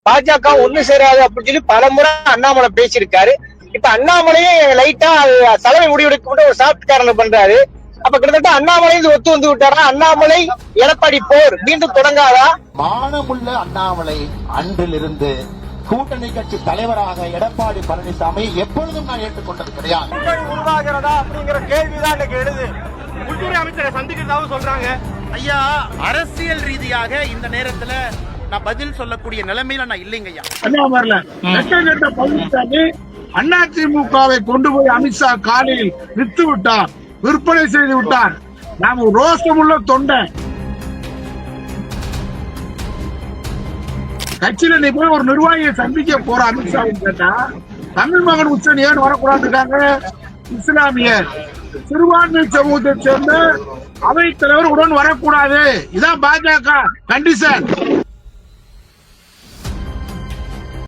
பாஜக ஒண்ணு சேராது அப்படின்னு சொல்லி பலமுறை அண்ணாமலை பேசியிருக்காரு. இப்ப அண்ணாமலையே லைட்டா தலைமை முடிவெடுக்கப்பட்டு ஒரு சாஃப்ட் காரணம் பண்றாரு. அப்ப கிட்டத்தட்ட அண்ணாமலை ஒத்து வந்து விட்டாரா? அண்ணாமலை எடப்பாடி போர் மீண்டும் தொடங்காதா? மானமுள்ள அண்ணாமலை அன்றிலிருந்து கூட்டணி கட்சி தலைவராக எடப்பாடி பழனிசாமி எப்பொழுதும் நான் ஏற்றுக்கொண்டது கிடையாது. உருவாகிறதா அப்படிங்கிற கேள்விதான் இன்னைக்கு எழுது. உள்துறை அமைச்சரை சந்திக்கிறதாவும் சொல்றாங்க. ஐயா, அரசியல் ரீதியாக இந்த நேரத்துல நான் பதில் சொல்லக்கூடிய நிலைமையில நான் இல்லைங்க ஐயா. பழனிசாமி அதிமுகவை கொண்டு போய் அமித்ஷா காலையில் வித்து விட்டார், விற்பனை செய்து விட்டார். நாம் ரோஷமுள்ள தொண்டை கட்சியில நீ போய் ஒரு நிர்வாகியை சந்திக்க போற அமித்ஷா கேட்டா தமிழ் மகன் உச்சன் ஏன் வரக்கூடாது இருக்காங்க. இஸ்லாமியர் சிறுபான்மை சமூகத்தை சேர்ந்த அவைத் தலைவர் உடன் வரக்கூடாது. இதான் பாஜக கண்டிஷன்.